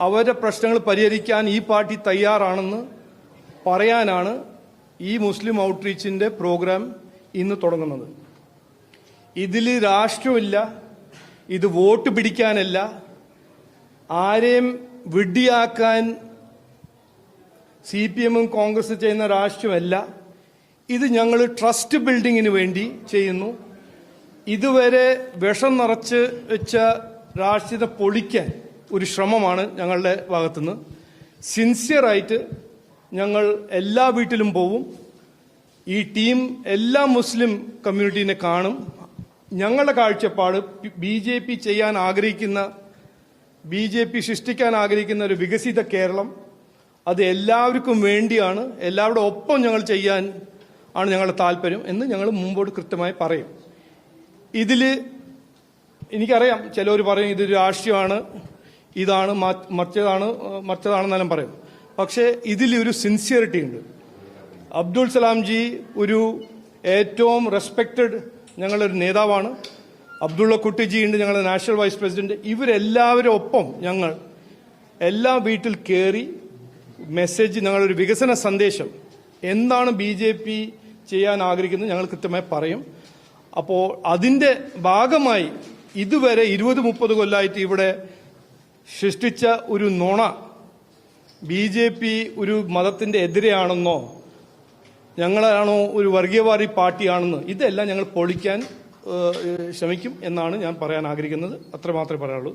അവരുടെ പ്രശ്നങ്ങൾ പരിഹരിക്കാൻ ഈ പാർട്ടി തയ്യാറാണെന്ന് പറയാനാണ് ഈ മുസ്ലിം ഔട്ട്റീച്ചിന്റെ പ്രോഗ്രാം ഇന്ന് തുടങ്ങുന്നത്. ഇതിൽ രാഷ്ട്രമില്ല, ഇത് വോട്ട് പിടിക്കാനല്ല, ആരെയും വിഡ്ഢിയാക്കാൻ CPM-ഉം കോൺഗ്രസ് ചെയ്യുന്ന രാഷ്ട്രീയമല്ല. ഇത് ഞങ്ങൾ ട്രസ്റ്റ് ബിൽഡിങ്ങിന് വേണ്ടി ചെയ്യുന്നു. ഇതുവരെ വിഷം നിറച്ച് വെച്ച രാഷ്ട്രീയത്തെ പൊളിക്കാൻ ഒരു ശ്രമമാണ് ഞങ്ങളുടെ ഭാഗത്തുനിന്ന്. സിൻസിയറായിട്ട് ഞങ്ങൾ എല്ലാ വീട്ടിലും പോവും. ഈ ടീം എല്ലാ മുസ്ലിം കമ്മ്യൂണിറ്റീനെ കാണും. ഞങ്ങളുടെ കാഴ്ചപ്പാട് BJP ചെയ്യാൻ ആഗ്രഹിക്കുന്ന, BJP സൃഷ്ടിക്കാൻ ആഗ്രഹിക്കുന്ന ഒരു വികസിത കേരളം, അത് എല്ലാവർക്കും വേണ്ടിയാണ്, എല്ലാവരുടെ ഒപ്പം ഞങ്ങൾ ചെയ്യാൻ ആണ് ഞങ്ങളുടെ താല്പര്യം എന്ന് ഞങ്ങൾ മുമ്പോട്ട് കൃത്യമായി പറയും. ഇതിൽ എനിക്കറിയാം ചിലർ പറയും ഇത് രാഷ്ട്രീയമാണ്, ഇതാണ് മറ്റതാണെന്നെല്ലാം പറയും. പക്ഷേ ഇതിലൊരു സിൻസിയറിറ്റി ഉണ്ട്. അബ്ദുൾ സലാംജി ഒരു ഏറ്റവും റെസ്പെക്റ്റഡ് ഞങ്ങളൊരു നേതാവാണ്. അബ്ദുള്ള കുട്ടിജി ഉണ്ട്, ഞങ്ങളുടെ നാഷണൽ വൈസ് പ്രസിഡന്റ്. ഇവരെല്ലാവരും ഒപ്പം ഞങ്ങൾ എല്ലാ വീട്ടിൽ കയറി മെസ്സേജ്, ഞങ്ങളൊരു വികസന സന്ദേശം എന്താണ് BJP ചെയ്യാൻ ആഗ്രഹിക്കുന്നത് ഞങ്ങൾ കൃത്യമായി പറയും. അപ്പോൾ അതിൻ്റെ ഭാഗമായി ഇതുവരെ 20-30 കൊല്ലമായിട്ട് ഇവിടെ സൃഷ്ടിച്ച ഒരു നുണ, BJP ഒരു മതത്തിൻ്റെ എതിരെയാണെന്നോ ഞങ്ങളാണോ ഒരു വർഗീയവാദി പാർട്ടിയാണെന്ന്, ഇതെല്ലാം ഞങ്ങൾ പൊളിക്കാൻ ശ്രമിക്കും എന്നാണ് ഞാൻ പറയാൻ ആഗ്രഹിക്കുന്നത്. അത്ര മാത്രമേ പറയാനുള്ളൂ.